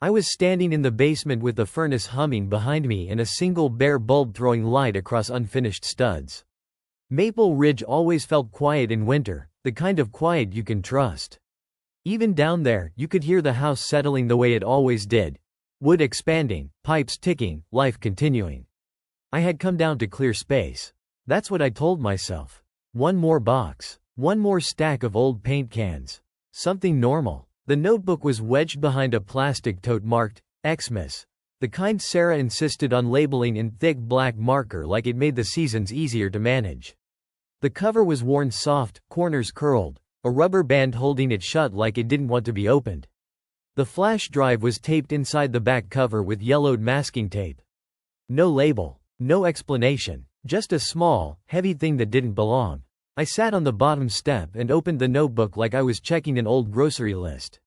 I was standing in the basement with the furnace humming behind me and a single bare bulb throwing light across unfinished studs. Maple Ridge always felt quiet in winter, the kind of quiet you can trust. Even down there, you could hear the house settling the way it always did. Wood expanding, pipes ticking, life continuing. I had come down to clear space. That's what I told myself. One more box. One more stack of old paint cans. Something normal. The notebook was wedged behind a plastic tote marked, Xmas. The kind Sarah insisted on labeling in thick black marker like it made the seasons easier to manage. The cover was worn soft, corners curled, a rubber band holding it shut like it didn't want to be opened. The flash drive was taped inside the back cover with yellowed masking tape. No label, no explanation, just a small, heavy thing that didn't belong. I sat on the bottom step and opened the notebook like I was checking an old grocery list.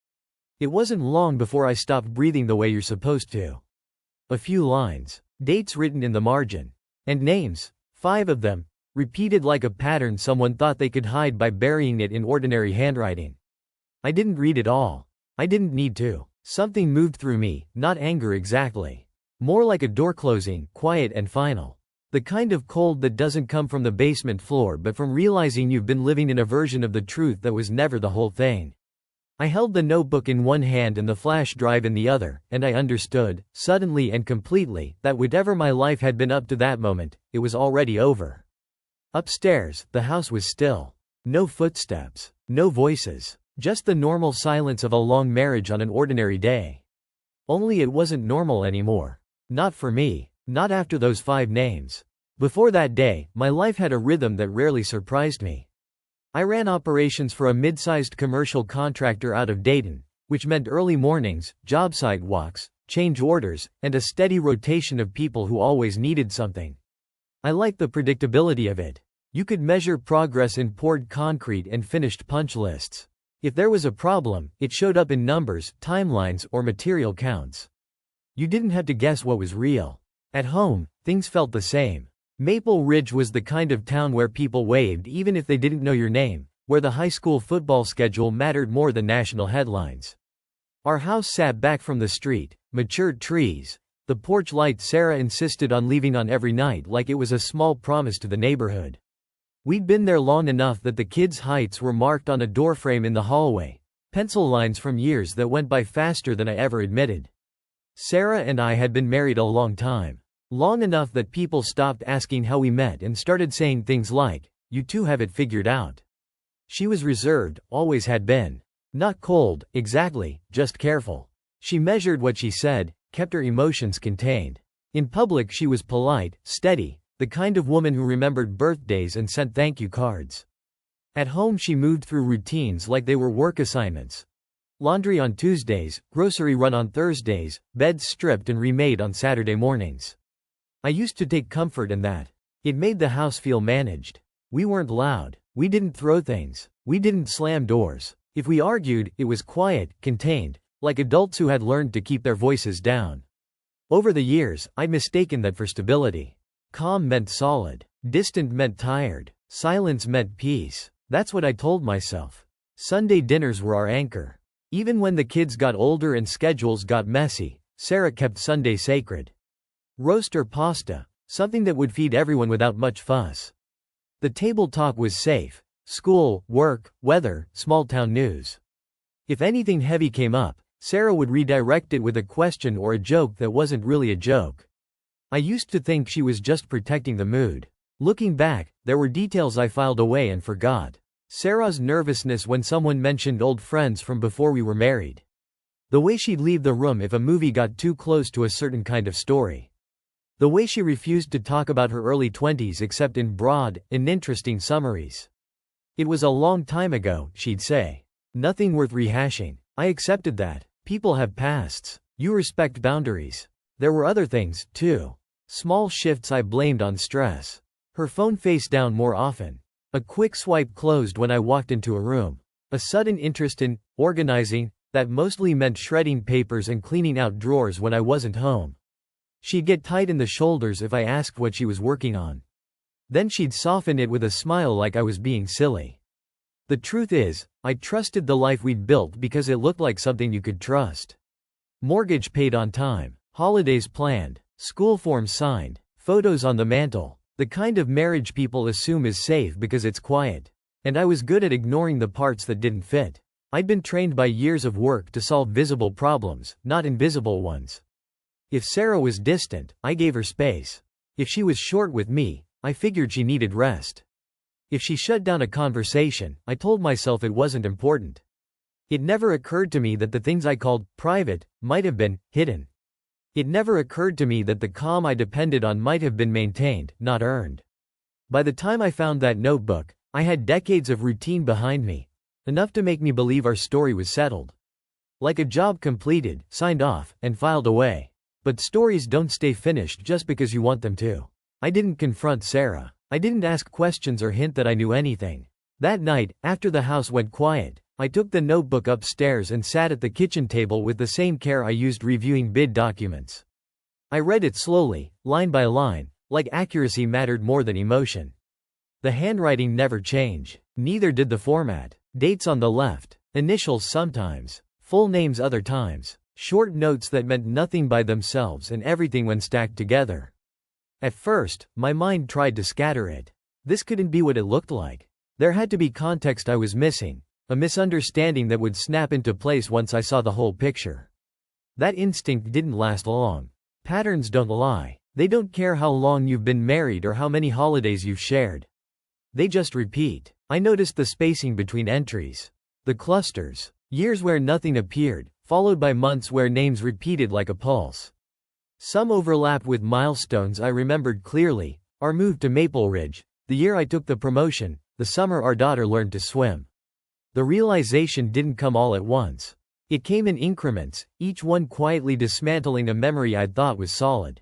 It wasn't long before I stopped breathing the way you're supposed to. A few lines, dates written in the margin, and names, 5 of them, repeated like a pattern someone thought they could hide by burying it in ordinary handwriting. I didn't read it all. I didn't need to. Something moved through me, not anger exactly. More like a door closing, quiet and final. The kind of cold that doesn't come from the basement floor but from realizing you've been living in a version of the truth that was never the whole thing. I held the notebook in one hand and the flash drive in the other, and I understood, suddenly and completely, that whatever my life had been up to that moment, it was already over. Upstairs, the house was still. No footsteps, no voices, just the normal silence of a long marriage on an ordinary day. Only it wasn't normal anymore. Not for me. Not after those 5 names. Before that day, my life had a rhythm that rarely surprised me. I ran operations for a mid-sized commercial contractor out of Dayton, which meant early mornings, job site walks, change orders, and a steady rotation of people who always needed something. I liked the predictability of it. You could measure progress in poured concrete and finished punch lists. If there was a problem, it showed up in numbers, timelines, or material counts. You didn't have to guess what was real. At home, things felt the same. Maple Ridge was the kind of town where people waved even if they didn't know your name, where the high school football schedule mattered more than national headlines. Our house sat back from the street, matured trees, the porch light Sarah insisted on leaving on every night like it was a small promise to the neighborhood. We'd been there long enough that the kids' heights were marked on a doorframe in the hallway, pencil lines from years that went by faster than I ever admitted. Sarah and I had been married a long time. Long enough that people stopped asking how we met and started saying things like, "You two have it figured out." She was reserved, always had been. Not cold, exactly, just careful. She measured what she said, kept her emotions contained. In public she was polite, steady, the kind of woman who remembered birthdays and sent thank you cards. At home she moved through routines like they were work assignments. Laundry on Tuesdays, grocery run on Thursdays, beds stripped and remade on Saturday mornings. I used to take comfort in that. It made the house feel managed. We weren't loud. We didn't throw things. We didn't slam doors. If we argued, it was quiet, contained, like adults who had learned to keep their voices down. Over the years, I'd mistaken that for stability. Calm meant solid. Distant meant tired. Silence meant peace. That's what I told myself. Sunday dinners were our anchor. Even when the kids got older and schedules got messy, Sarah kept Sunday sacred. Roast or pasta, something that would feed everyone without much fuss. The table talk was safe. School, work, weather, small-town news. If anything heavy came up, Sarah would redirect it with a question or a joke that wasn't really a joke. I used to think she was just protecting the mood. Looking back, there were details I filed away and forgot. Sarah's nervousness when someone mentioned old friends from before we were married. The way she'd leave the room if a movie got too close to a certain kind of story. The way she refused to talk about her early 20s except in broad, uninteresting summaries. It was a long time ago, she'd say. Nothing worth rehashing. I accepted that. People have pasts. You respect boundaries. There were other things, too. Small shifts I blamed on stress. Her phone face down more often. A quick swipe closed when I walked into a room. A sudden interest in organizing that mostly meant shredding papers and cleaning out drawers when I wasn't home. She'd get tight in the shoulders if I asked what she was working on. Then she'd soften it with a smile like I was being silly. The truth is, I trusted the life we'd built because it looked like something you could trust. Mortgage paid on time. Holidays planned. School forms signed. Photos on the mantle. The kind of marriage people assume is safe because it's quiet. And I was good at ignoring the parts that didn't fit. I'd been trained by years of work to solve visible problems, not invisible ones. If Sarah was distant, I gave her space. If she was short with me, I figured she needed rest. If she shut down a conversation, I told myself it wasn't important. It never occurred to me that the things I called private might have been hidden. It never occurred to me that the calm I depended on might have been maintained, not earned. By the time I found that notebook, I had decades of routine behind me, enough to make me believe our story was settled. Like a job completed, signed off, and filed away. But stories don't stay finished just because you want them to. I didn't confront Sarah. I didn't ask questions or hint that I knew anything. That night, after the house went quiet, I took the notebook upstairs and sat at the kitchen table with the same care I used reviewing bid documents. I read it slowly, line by line, like accuracy mattered more than emotion. The handwriting never changed. Neither did the format. Dates on the left, initials sometimes, full names other times, short notes that meant nothing by themselves and everything when stacked together. At first, my mind tried to scatter it. This couldn't be what it looked like. There had to be context I was missing, a misunderstanding that would snap into place once I saw the whole picture. That instinct didn't last long. Patterns don't lie. They don't care how long you've been married or how many holidays you've shared. They just repeat. I noticed the spacing between entries. The clusters. Years where nothing appeared, followed by months where names repeated like a pulse. Some overlapped with milestones I remembered clearly: our move to Maple Ridge, the year I took the promotion, the summer our daughter learned to swim. The realization didn't come all at once. It came in increments, each one quietly dismantling a memory I'd thought was solid.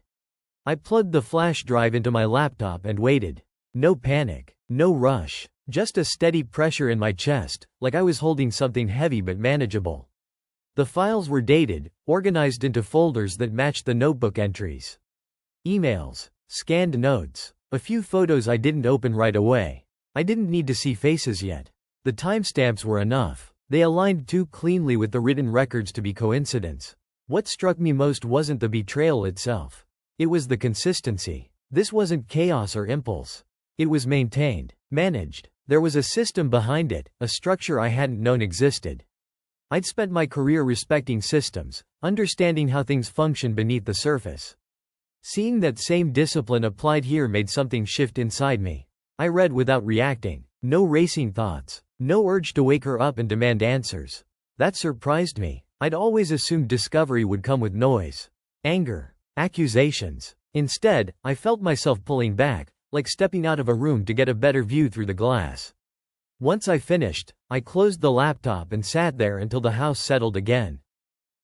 I plugged the flash drive into my laptop and waited. No panic, no rush, just a steady pressure in my chest, like I was holding something heavy but manageable. The files were dated, organized into folders that matched the notebook entries. Emails, scanned notes, a few photos I didn't open right away. I didn't need to see faces yet. The timestamps were enough. They aligned too cleanly with the written records to be coincidence. What struck me most wasn't the betrayal itself. It was the consistency. This wasn't chaos or impulse. It was maintained, managed. There was a system behind it, a structure I hadn't known existed. I'd spent my career respecting systems, understanding how things function beneath the surface. Seeing that same discipline applied here made something shift inside me. I read without reacting. No racing thoughts. No urge to wake her up and demand answers. That surprised me. I'd always assumed discovery would come with noise, anger, accusations. Instead, I felt myself pulling back, like stepping out of a room to get a better view through the glass. Once I finished, I closed the laptop and sat there until the house settled again.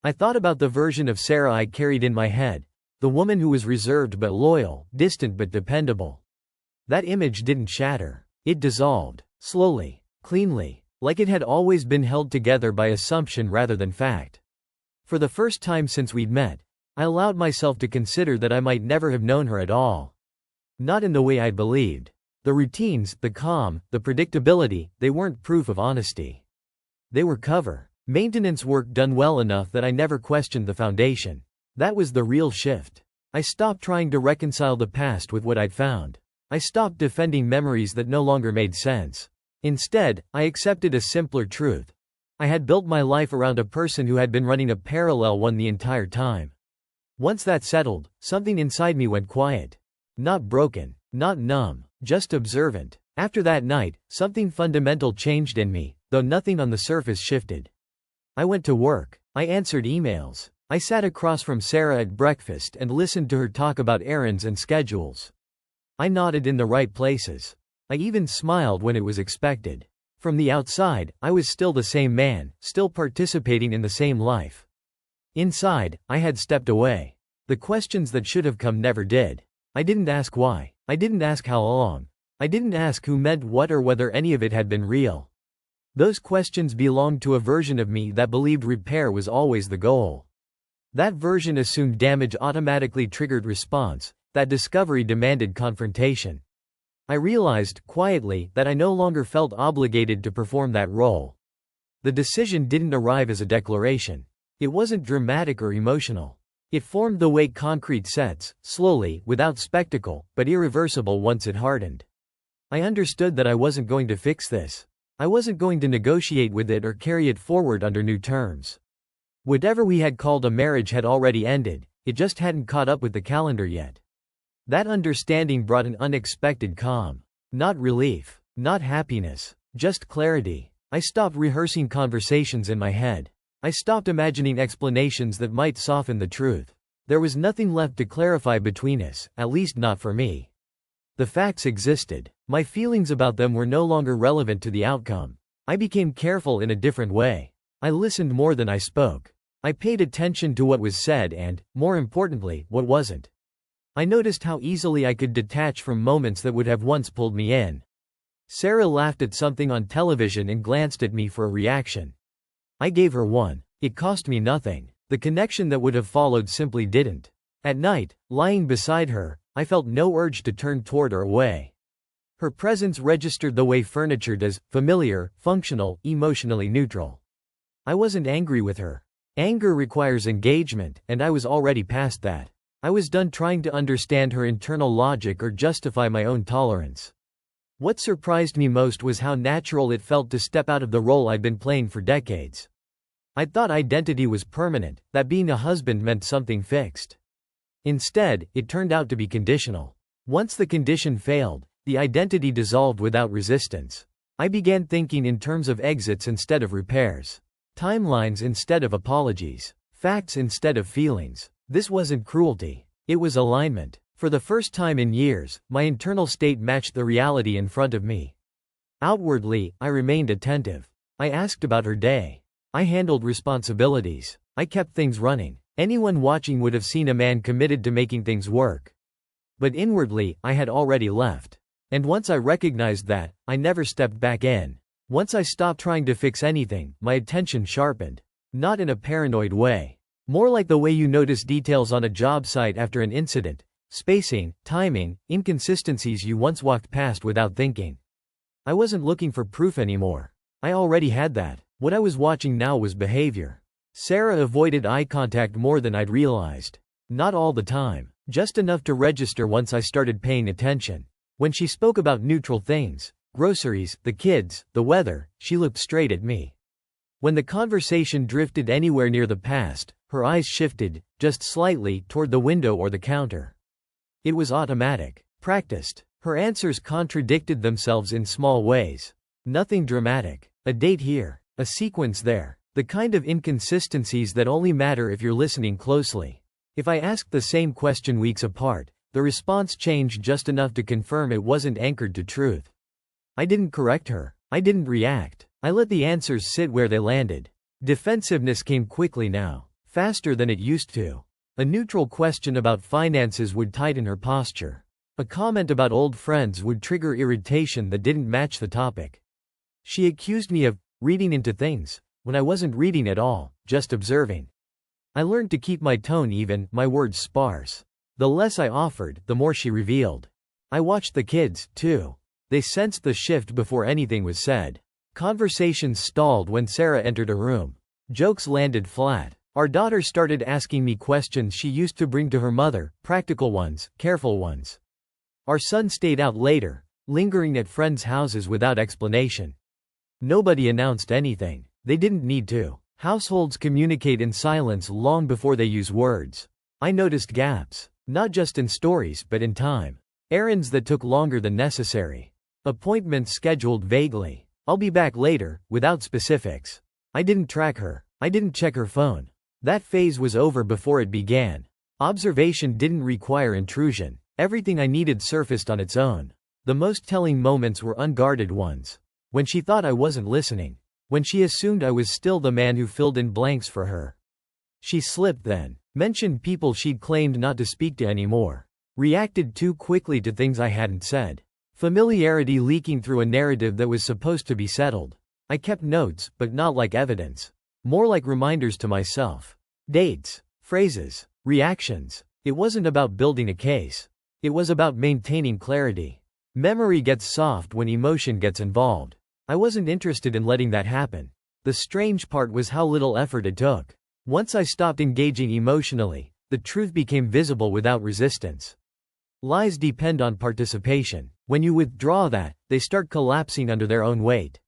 I thought about the version of Sarah I carried in my head, the woman who was reserved but loyal, distant but dependable. That image didn't shatter. It dissolved, slowly, cleanly, like it had always been held together by assumption rather than fact. For the first time since we'd met, I allowed myself to consider that I might never have known her at all. Not in the way I'd believed. The routines, the calm, the predictability, they weren't proof of honesty. They were cover. Maintenance work done well enough that I never questioned the foundation. That was the real shift. I stopped trying to reconcile the past with what I'd found. I stopped defending memories that no longer made sense. Instead, I accepted a simpler truth. I had built my life around a person who had been running a parallel one the entire time. Once that settled, something inside me went quiet. Not broken, not numb, just observant. After that night, something fundamental changed in me, though nothing on the surface shifted. I went to work. I answered emails. I sat across from Sarah at breakfast and listened to her talk about errands and schedules. I nodded in the right places. I even smiled when it was expected. From the outside, I was still the same man, still participating in the same life. Inside, I had stepped away. The questions that should have come never did. I didn't ask why. I didn't ask how long. I didn't ask who meant what or whether any of it had been real. Those questions belonged to a version of me that believed repair was always the goal. That version assumed damage automatically triggered response, that discovery demanded confrontation. I realized, quietly, that I no longer felt obligated to perform that role. The decision didn't arrive as a declaration. It wasn't dramatic or emotional. It formed the way concrete sets, slowly, without spectacle, but irreversible once it hardened. I understood that I wasn't going to fix this. I wasn't going to negotiate with it or carry it forward under new terms. Whatever we had called a marriage had already ended, it just hadn't caught up with the calendar yet. That understanding brought an unexpected calm. Not relief, not happiness, just clarity. I stopped rehearsing conversations in my head. I stopped imagining explanations that might soften the truth. There was nothing left to clarify between us, at least not for me. The facts existed. My feelings about them were no longer relevant to the outcome. I became careful in a different way. I listened more than I spoke. I paid attention to what was said and, more importantly, what wasn't. I noticed how easily I could detach from moments that would have once pulled me in. Sarah laughed at something on television and glanced at me for a reaction. I gave her one. It cost me nothing. The connection that would have followed simply didn't. At night, lying beside her, I felt no urge to turn toward or away. Her presence registered the way furniture does, familiar, functional, emotionally neutral. I wasn't angry with her. Anger requires engagement, and I was already past that. I was done trying to understand her internal logic or justify my own tolerance. What surprised me most was how natural it felt to step out of the role I'd been playing for decades. I'd thought identity was permanent, that being a husband meant something fixed. Instead, it turned out to be conditional. Once the condition failed, the identity dissolved without resistance. I began thinking in terms of exits instead of repairs. Timelines instead of apologies. Facts instead of feelings. This wasn't cruelty. It was alignment. For the first time in years, my internal state matched the reality in front of me. Outwardly, I remained attentive. I asked about her day. I handled responsibilities. I kept things running. Anyone watching would have seen a man committed to making things work. But inwardly, I had already left. And once I recognized that, I never stepped back in. Once I stopped trying to fix anything, my attention sharpened. Not in a paranoid way. More like the way you notice details on a job site after an incident. Spacing, timing, inconsistencies you once walked past without thinking. I wasn't looking for proof anymore. I already had that. What I was watching now was behavior. Sarah avoided eye contact more than I'd realized. Not all the time. Just enough to register once I started paying attention. When she spoke about neutral things, groceries, the kids, the weather, she looked straight at me. When the conversation drifted anywhere near the past, her eyes shifted, just slightly, toward the window or the counter. It was automatic. Practiced. Her answers contradicted themselves in small ways. Nothing dramatic. A date here. A sequence there. The kind of inconsistencies that only matter if you're listening closely. If I asked the same question weeks apart, the response changed just enough to confirm it wasn't anchored to truth. I didn't correct her. I didn't react. I let the answers sit where they landed. Defensiveness came quickly now. Faster than it used to. A neutral question about finances would tighten her posture. A comment about old friends would trigger irritation that didn't match the topic. She accused me of reading into things, when I wasn't reading at all, just observing. I learned to keep my tone even, my words sparse. The less I offered, the more she revealed. I watched the kids, too. They sensed the shift before anything was said. Conversations stalled when Sarah entered a room. Jokes landed flat. Our daughter started asking me questions she used to bring to her mother, practical ones, careful ones. Our son stayed out later, lingering at friends' houses without explanation. Nobody announced anything. They didn't need to. Households communicate in silence long before they use words. I noticed gaps. Not just in stories but in time. Errands that took longer than necessary. Appointments scheduled vaguely. I'll be back later, without specifics. I didn't track her. I didn't check her phone. That phase was over before it began. Observation didn't require intrusion. Everything I needed surfaced on its own. The most telling moments were unguarded ones. When she thought I wasn't listening. When she assumed I was still the man who filled in blanks for her. She slipped then. Mentioned people she'd claimed not to speak to anymore. Reacted too quickly to things I hadn't said. Familiarity leaking through a narrative that was supposed to be settled. I kept notes, but not like evidence. More like reminders to myself. Dates. Phrases. Reactions. It wasn't about building a case. It was about maintaining clarity. Memory gets soft when emotion gets involved. I wasn't interested in letting that happen. The strange part was how little effort it took. Once I stopped engaging emotionally, the truth became visible without resistance. Lies depend on participation. When you withdraw that, they start collapsing under their own weight.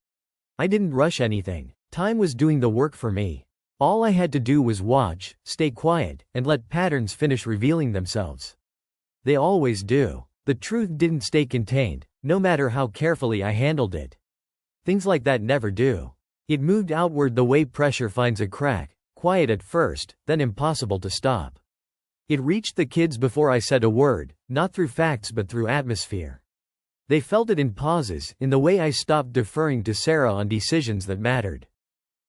I didn't rush anything. Time was doing the work for me. All I had to do was watch, stay quiet, and let patterns finish revealing themselves. They always do. The truth didn't stay contained, no matter how carefully I handled it. Things like that never do. It moved outward the way pressure finds a crack, quiet at first, then impossible to stop. It reached the kids before I said a word, not through facts but through atmosphere. They felt it in pauses, in the way I stopped deferring to Sarah on decisions that mattered.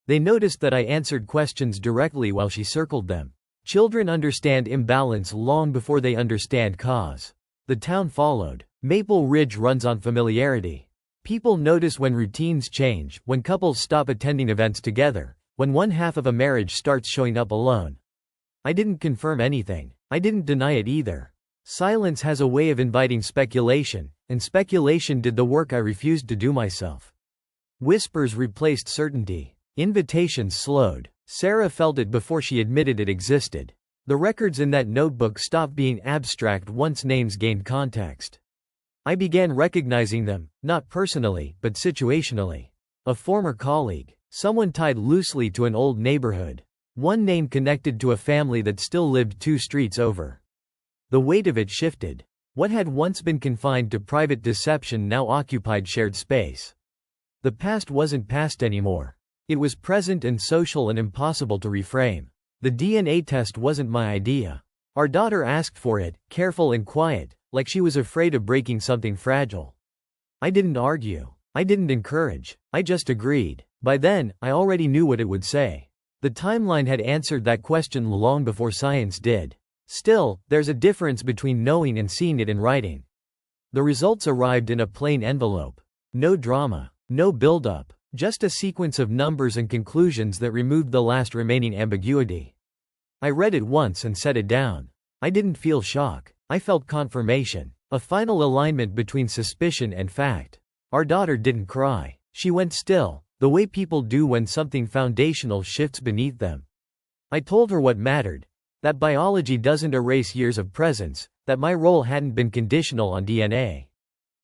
They noticed that I answered questions directly while she circled them. Children understand imbalance long before they understand cause. The town followed. Maple Ridge runs on familiarity. People notice when routines change, when couples stop attending events together, when one half of a marriage starts showing up alone. I didn't confirm anything. I didn't deny it either. Silence has a way of inviting speculation, and speculation did the work I refused to do myself. Whispers replaced certainty. Invitations slowed. Sarah felt it before she admitted it existed. The records in that notebook stopped being abstract once names gained context. I began recognizing them, not personally, but situationally. A former colleague. Someone tied loosely to an old neighborhood. One name connected to a family that still lived 2 streets over. The weight of it shifted. What had once been confined to private deception now occupied shared space. The past wasn't past anymore. It was present and social and impossible to reframe. The DNA test wasn't my idea. Our daughter asked for it, careful and quiet, like she was afraid of breaking something fragile. I didn't argue. I didn't encourage. I just agreed. By then, I already knew what it would say. The timeline had answered that question long before science did. Still, there's a difference between knowing and seeing it in writing. The results arrived in a plain envelope. No drama. No build-up. Just a sequence of numbers and conclusions that removed the last remaining ambiguity. I read it once and set it down. I didn't feel shock. I felt confirmation. A final alignment between suspicion and fact. Our daughter didn't cry. She went still, the way people do when something foundational shifts beneath them. I told her what mattered. That biology doesn't erase years of presence, that my role hadn't been conditional on DNA.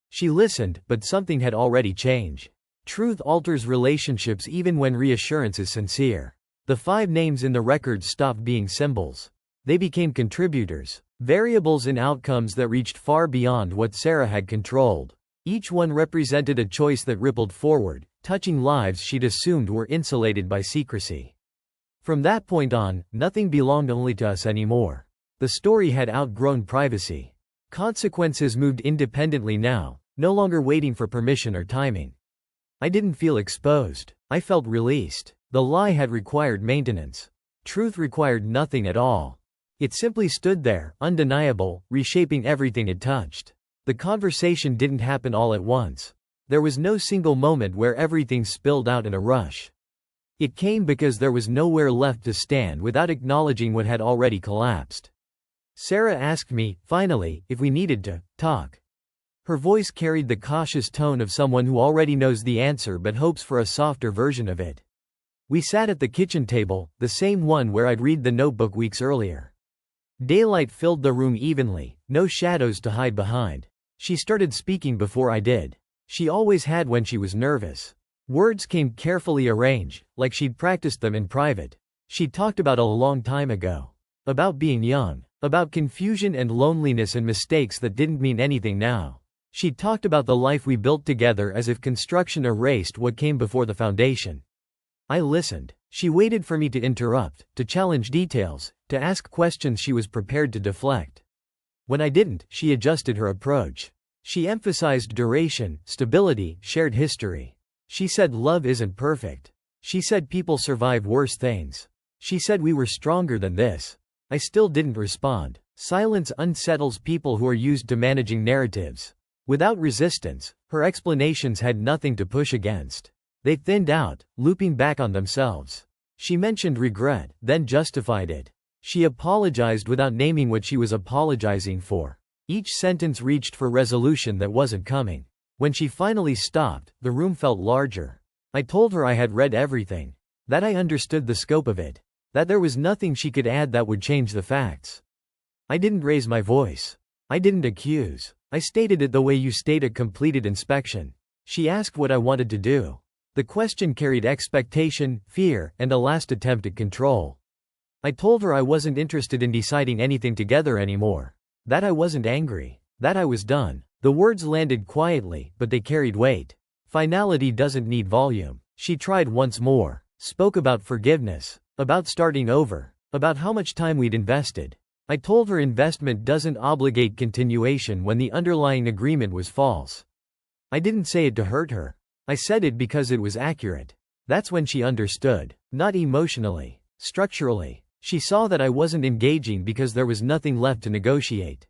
She listened, but something had already changed. Truth alters relationships even when reassurance is sincere. The 5 names in the records stopped being symbols. They became contributors, variables in outcomes that reached far beyond what Sarah had controlled. Each one represented a choice that rippled forward, touching lives she'd assumed were insulated by secrecy. From that point on, nothing belonged only to us anymore. The story had outgrown privacy. Consequences moved independently now, no longer waiting for permission or timing. I didn't feel exposed. I felt released. The lie had required maintenance. Truth required nothing at all. It simply stood there, undeniable, reshaping everything it touched. The conversation didn't happen all at once. There was no single moment where everything spilled out in a rush. It came because there was nowhere left to stand without acknowledging what had already collapsed. Sarah asked me, finally, if we needed to talk. Her voice carried the cautious tone of someone who already knows the answer but hopes for a softer version of it. We sat at the kitchen table, the same one where I'd read the notebook weeks earlier. Daylight filled the room evenly, no shadows to hide behind. She started speaking before I did. She always had when she was nervous. Words came carefully arranged, like she'd practiced them in private. She talked about a long time ago. About being young. About confusion and loneliness and mistakes that didn't mean anything now. She talked about the life we built together as if construction erased what came before the foundation. I listened. She waited for me to interrupt, to challenge details, to ask questions she was prepared to deflect. When I didn't, she adjusted her approach. She emphasized duration, stability, shared history. She said love isn't perfect. She said people survive worse things. She said we were stronger than this. I still didn't respond. Silence unsettles people who are used to managing narratives. Without resistance, her explanations had nothing to push against. They thinned out, looping back on themselves. She mentioned regret, then justified it. She apologized without naming what she was apologizing for. Each sentence reached for resolution that wasn't coming. When she finally stopped, the room felt larger. I told her I had read everything. That I understood the scope of it. That there was nothing she could add that would change the facts. I didn't raise my voice. I didn't accuse. I stated it the way you state a completed inspection. She asked what I wanted to do. The question carried expectation, fear, and a last attempt at control. I told her I wasn't interested in deciding anything together anymore. That I wasn't angry. That I was done. The words landed quietly, but they carried weight. Finality doesn't need volume. She tried once more. Spoke about forgiveness. About starting over. About how much time we'd invested. I told her investment doesn't obligate continuation when the underlying agreement was false. I didn't say it to hurt her. I said it because it was accurate. That's when she understood. Not emotionally. Structurally. She saw that I wasn't engaging because there was nothing left to negotiate.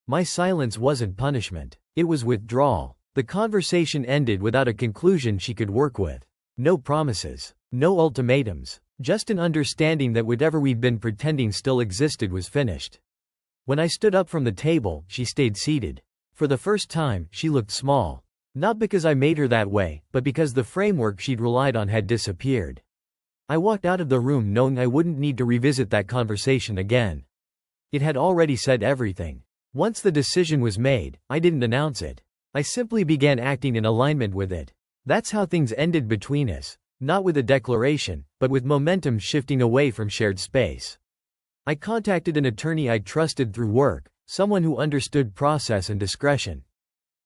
My silence wasn't punishment. It was withdrawal. The conversation ended without a conclusion she could work with. No promises. No ultimatums. Just an understanding that whatever we'd been pretending still existed was finished. When I stood up from the table, she stayed seated. For the first time, she looked small. Not because I made her that way, but because the framework she'd relied on had disappeared. I walked out of the room knowing I wouldn't need to revisit that conversation again. It had already said everything. Once the decision was made, I didn't announce it. I simply began acting in alignment with it. That's how things ended between us. Not with a declaration, but with momentum shifting away from shared space. I contacted an attorney I trusted through work, someone who understood process and discretion.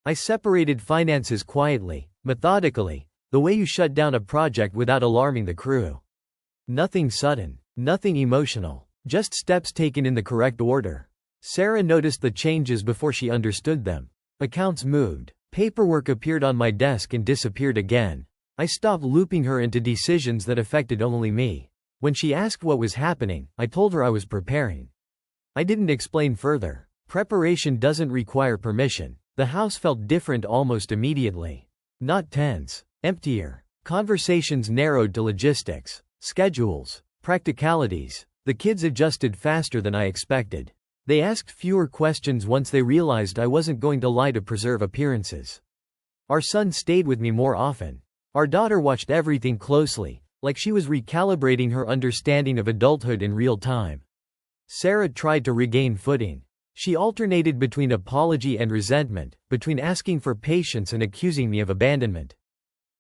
I separated finances quietly, methodically, the way you shut down a project without alarming the crew. Nothing sudden, nothing emotional, just steps taken in the correct order. Sarah noticed the changes before she understood them. Accounts moved, paperwork appeared on my desk and disappeared again. I stopped looping her into decisions that affected only me. When she asked what was happening, I told her I was preparing. I didn't explain further. Preparation doesn't require permission. The house felt different almost immediately. Not tense. Emptier. Conversations narrowed to logistics, schedules, practicalities. The kids adjusted faster than I expected. They asked fewer questions once they realized I wasn't going to lie to preserve appearances. Our son stayed with me more often. Our daughter watched everything closely, like she was recalibrating her understanding of adulthood in real time. Sarah tried to regain footing. She alternated between apology and resentment, between asking for patience and accusing me of abandonment.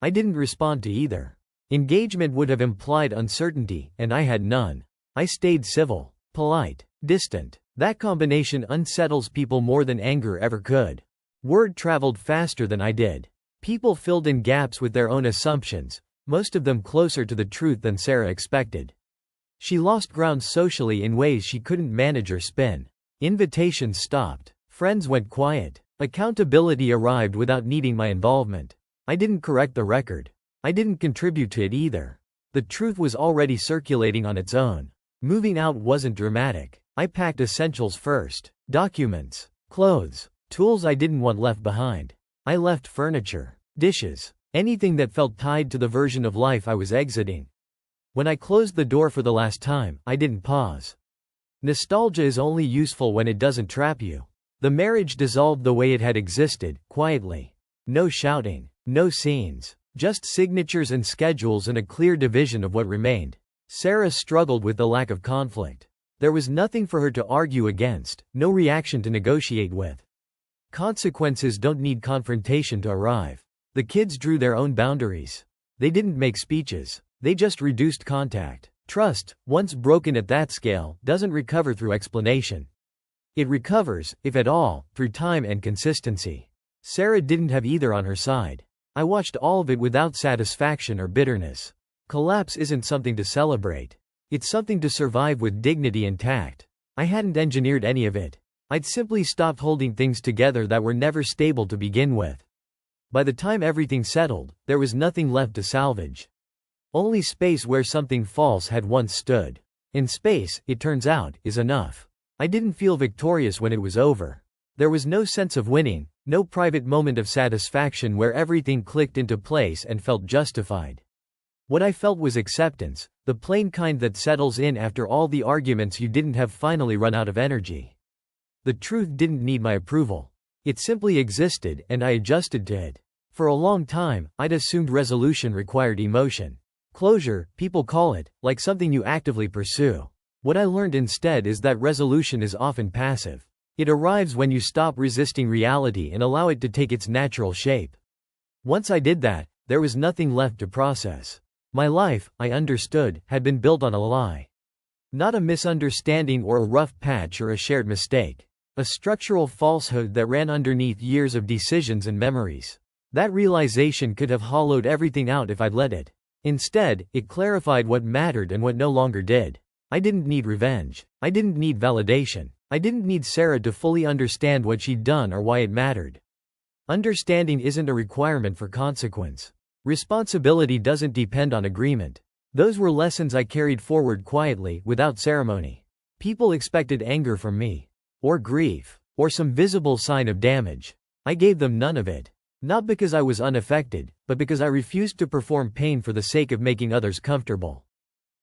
I didn't respond to either. Engagement would have implied uncertainty, and I had none. I stayed civil, polite, distant. That combination unsettles people more than anger ever could. Word traveled faster than I did. People filled in gaps with their own assumptions, most of them closer to the truth than Sarah expected. She lost ground socially in ways she couldn't manage or spin. Invitations stopped. Friends went quiet. Accountability arrived without needing my involvement. I didn't correct the record. I didn't contribute to it either. The truth was already circulating on its own. Moving out wasn't dramatic. I packed essentials first. Documents, clothes, tools I didn't want left behind. I left furniture, dishes, anything that felt tied to the version of life I was exiting. When I closed the door for the last time, I didn't pause. Nostalgia is only useful when it doesn't trap you. The marriage dissolved the way it had existed, quietly. No shouting, no scenes, just signatures and schedules and a clear division of what remained. Sarah struggled with the lack of conflict. There was nothing for her to argue against, no reaction to negotiate with. Consequences don't need confrontation to arrive. The kids drew their own boundaries. They didn't make speeches. They just reduced contact. Trust, once broken at that scale, doesn't recover through explanation. It recovers, if at all, through time and consistency. Sarah didn't have either on her side. I watched all of it without satisfaction or bitterness. Collapse isn't something to celebrate. It's something to survive with dignity and tact. I hadn't engineered any of it. I'd simply stopped holding things together that were never stable to begin with. By the time everything settled, there was nothing left to salvage. Only space where something false had once stood. And space, it turns out, is enough. I didn't feel victorious when it was over. There was no sense of winning, no private moment of satisfaction where everything clicked into place and felt justified. What I felt was acceptance, the plain kind that settles in after all the arguments you didn't have finally run out of energy. The truth didn't need my approval. It simply existed, and I adjusted to it. For a long time, I'd assumed resolution required emotion. Closure, people call it, like something you actively pursue. What I learned instead is that resolution is often passive. It arrives when you stop resisting reality and allow it to take its natural shape. Once I did that, there was nothing left to process. My life, I understood, had been built on a lie. Not a misunderstanding or a rough patch or a shared mistake. A structural falsehood that ran underneath years of decisions and memories. That realization could have hollowed everything out if I'd let it. Instead, it clarified what mattered and what no longer did. I didn't need revenge. I didn't need validation. I didn't need Sarah to fully understand what she'd done or why it mattered. Understanding isn't a requirement for consequence. Responsibility doesn't depend on agreement. Those were lessons I carried forward quietly, without ceremony. People expected anger from me. Or grief. Or some visible sign of damage. I gave them none of it. Not because I was unaffected, but because I refused to perform pain for the sake of making others comfortable.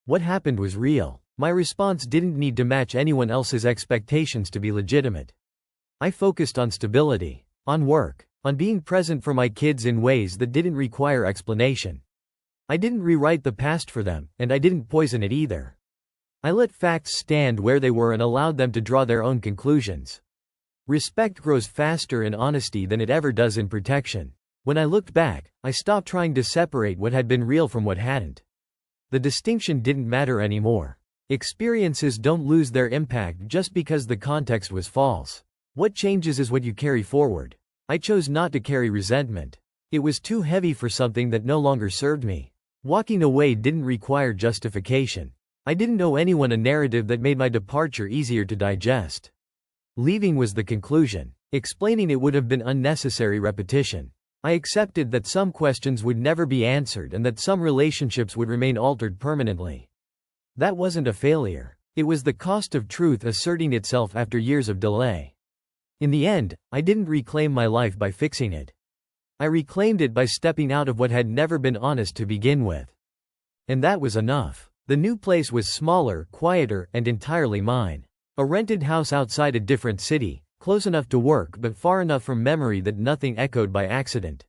What happened was real. My response didn't need to match anyone else's expectations to be legitimate. I focused on stability. On work. On being present for my kids in ways that didn't require explanation. I didn't rewrite the past for them, and I didn't poison it either. I let facts stand where they were and allowed them to draw their own conclusions. Respect grows faster in honesty than it ever does in protection. When I looked back, I stopped trying to separate what had been real from what hadn't. The distinction didn't matter anymore. Experiences don't lose their impact just because the context was false. What changes is what you carry forward. I chose not to carry resentment. It was too heavy for something that no longer served me. Walking away didn't require justification. I didn't owe anyone a narrative that made my departure easier to digest. Leaving was the conclusion. Explaining it would have been unnecessary repetition. I accepted that some questions would never be answered and that some relationships would remain altered permanently. That wasn't a failure. It was the cost of truth asserting itself after years of delay. In the end, I didn't reclaim my life by fixing it. I reclaimed it by stepping out of what had never been honest to begin with. And that was enough. The new place was smaller, quieter, and entirely mine. A rented house outside a different city, close enough to work but far enough from memory that nothing echoed by accident.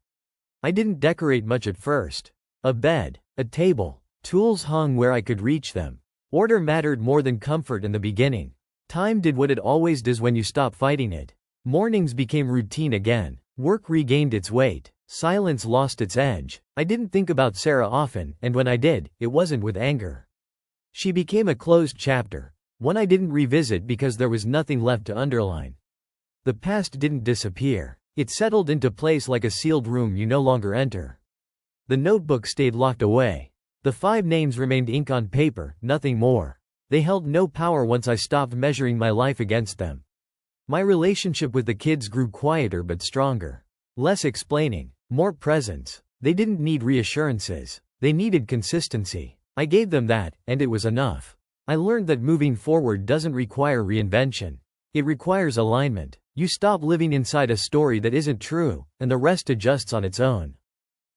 I didn't decorate much at first. A bed, a table, tools hung where I could reach them. Order mattered more than comfort in the beginning. Time did what it always does when you stop fighting it. Mornings became routine again. Work regained its weight. Silence lost its edge. I didn't think about Sarah often, and when I did, it wasn't with anger. She became a closed chapter. One I didn't revisit because there was nothing left to underline. The past didn't disappear. It settled into place like a sealed room you no longer enter. The notebook stayed locked away. The 5 names remained ink on paper, nothing more. They held no power once I stopped measuring my life against them. My relationship with the kids grew quieter but stronger. Less explaining, more presence. They didn't need reassurances. They needed consistency. I gave them that, and it was enough. I learned that moving forward doesn't require reinvention. It requires alignment. You stop living inside a story that isn't true, and the rest adjusts on its own.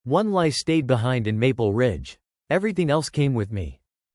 One lie stayed behind in Maple Ridge. Everything else came with me.